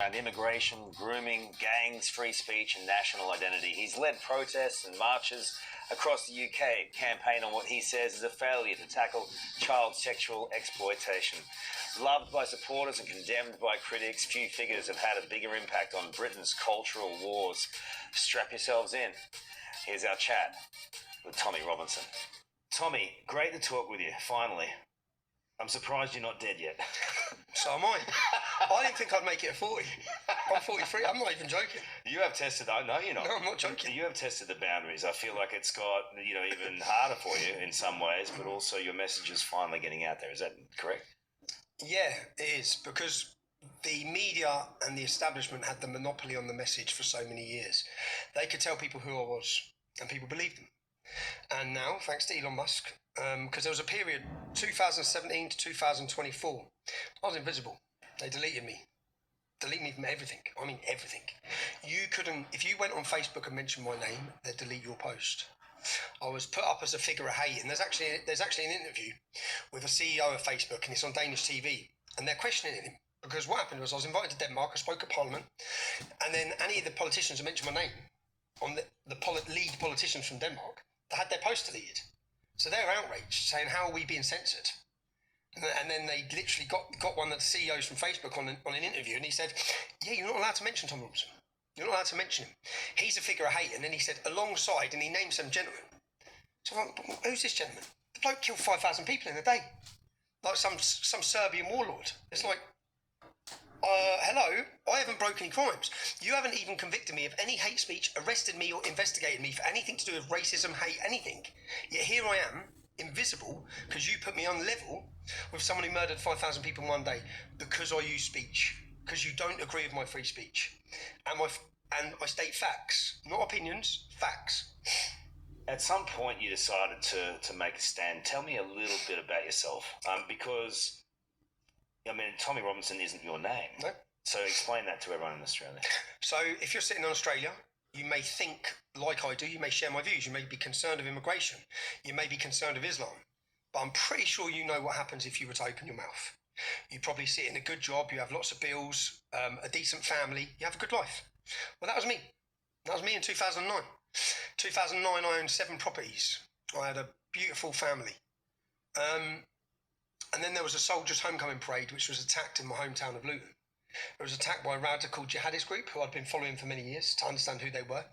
Around immigration, grooming, gangs, free speech and national identity. He's led protests and marches across the UK, campaign on what he says is a failure to tackle child sexual exploitation. Loved by supporters and condemned by critics, few figures have had a bigger impact on Britain's cultural wars. Strap yourselves in. Here's our chat with Tommy Robinson. Tommy, great to talk with you, finally. I'm surprised you're not dead yet. So am I. I didn't think I'd make it at 40. I'm 43. I'm not even joking. You have tested, I know you're not. No, I'm not joking. You have tested the boundaries. I feel like it's got, even harder for you in some ways, but also your message is finally getting out there. Is that correct? Yeah, it is, because the media and the establishment had the monopoly on the message for so many years. They could tell people who I was, and people believed them. And now, thanks to Elon Musk, because there was a period, 2017 to 2024, I was invisible. They deleted me. Delete me from everything. I mean, everything. You couldn't, if you went on Facebook and mentioned my name, they'd delete your post. I was put up as a figure of hate, and there's actually an interview with a CEO of Facebook, and it's on Danish TV, and they're questioning him. Because what happened was I was invited to Denmark, I spoke at Parliament, and then any of the politicians who mentioned my name, on the lead politicians from Denmark, they had their post deleted. So they're outraged, saying, how are we being censored? And then they literally got one of the CEOs from Facebook on an interview, and he said, yeah, you're not allowed to mention Tom Robinson. You're not allowed to mention him. He's a figure of hate. And then he said, alongside, and he named some gentleman. So I'm like, who's this gentleman? The bloke killed 5,000 people in a day. Like some Serbian warlord. It's like, hello, I haven't broken any crimes. You haven't even convicted me of any hate speech, arrested me or investigated me for anything to do with racism, hate, anything. Yet here I am, invisible, because you put me on level with someone who murdered 5,000 people in one day because I use speech, because you don't agree with my free speech. And I state facts, not opinions, facts. At some point you decided to make a stand. Tell me a little bit about yourself, because Tommy Robinson isn't your name. No. So explain that to everyone in Australia. So if you're sitting in Australia, you may think like I do, you may share my views, you may be concerned of immigration, you may be concerned of Islam, but I'm pretty sure you know what happens if you were to open your mouth. You probably sit in a good job, you have lots of bills, a decent family, you have a good life. Well, that was me. That was me in 2009. 2009, I owned 7 properties. I had a beautiful family. And then there was a soldiers' homecoming parade, which was attacked in my hometown of Luton. It was attacked by a radical jihadist group who I'd been following for many years to understand who they were.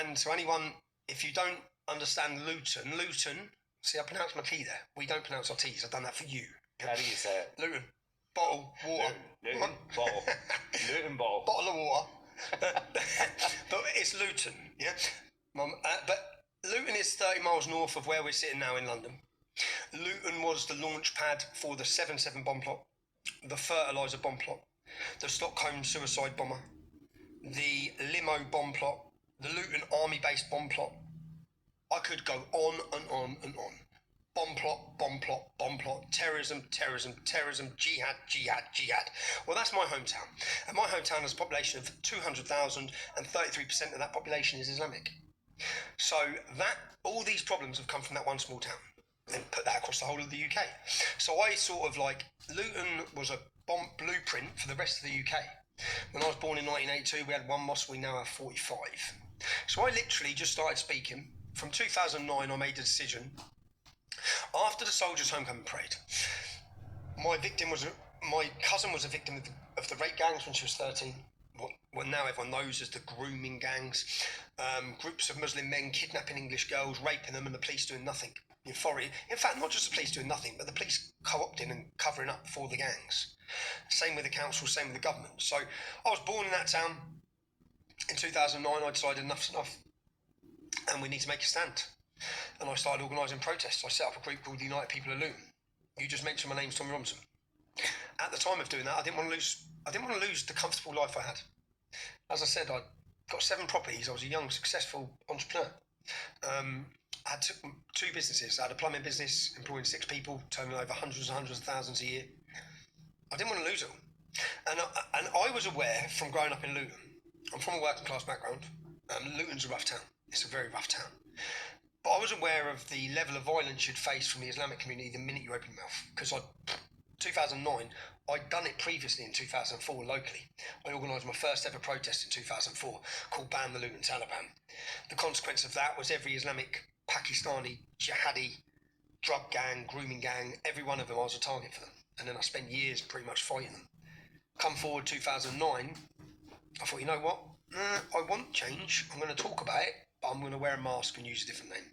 And to anyone, if you don't understand Luton, see, I pronounced my T there. We don't pronounce our T's. I've done that for you. How do you say it? Luton. Bottle, water. Luton, bottle. Luton, bottle. Bottle of water. But it's Luton, yeah? But Luton is 30 miles north of where we're sitting now in London. Luton was the launch pad for the 7/7 bomb plot, the fertiliser bomb plot, the Stockholm suicide bomber, the limo bomb plot, the Luton army-based bomb plot. I could go on and on and on. Bomb plot, bomb plot, bomb plot, terrorism, jihad. Well, that's my hometown. And my hometown has a population of 200,000 and 33% of that population is Islamic. So all these problems have come from that one small town. And put that across the whole of the UK. So I sort of Luton was a bomb blueprint for the rest of the UK. When I was born in 1982, we had 1 mosque, we now have 45. So I literally just started speaking. From 2009, I made a decision. After the soldiers' homecoming parade, my cousin was a victim of the rape gangs when she was 13. What now everyone knows as the grooming gangs. Groups of Muslim men kidnapping English girls, raping them, and the police doing nothing. In fact, not just the police doing nothing, but the police co-opting and covering up for the gangs. Same with the council, same with the government. So I was born in that town. In 2009, I decided enough's enough, and we need to make a stand. And I started organising protests. I set up a group called the United People of Luton. You just mentioned my name's Tommy Robinson. At the time of doing that, I didn't want to lose the comfortable life I had. As I said, I got 7 properties. I was a young, successful entrepreneur. I had 2 businesses. I had a plumbing business, employing 6 people, turning over hundreds and hundreds of thousands a year. I didn't want to lose it all. And I was aware from growing up in Luton, I'm from a working class background. Luton's a rough town. It's a very rough town. But I was aware of the level of violence you'd face from the Islamic community the minute you open your mouth. Because 2009, I'd done it previously in 2004 locally. I organised my first ever protest in 2004 called Ban the Luton Taliban. The consequence of that was every Islamic, Pakistani, jihadi, drug gang, grooming gang, every one of them, I was a target for them. And then I spent years pretty much fighting them. Come forward 2009, I thought, you know what? I want change. I'm going to talk about it, but I'm going to wear a mask and use a different name.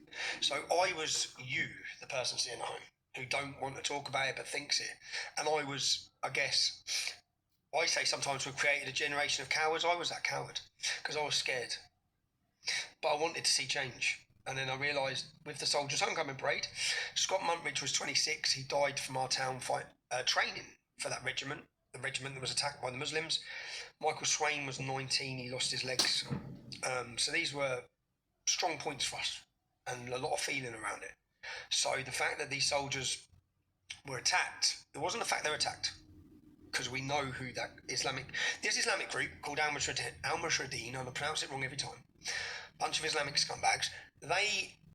So I was you, the person sitting at home, who don't want to talk about it but thinks it. And I was, I guess, I say sometimes we've created a generation of cowards. I was that coward because I was scared. But I wanted to see change. And then I realised with the Soldiers' Homecoming Parade, Scott Muntridge was 26. He died from our town training for that regiment, the regiment that was attacked by the Muslims. Michael Swain was 19. He lost his legs. So these were strong points for us and a lot of feeling around it. So the fact that these soldiers were attacked, it wasn't the fact they were attacked, because we know who this Islamic group called Al Mujahideen, I'm going to pronounce it wrong every time, bunch of Islamic scumbags, they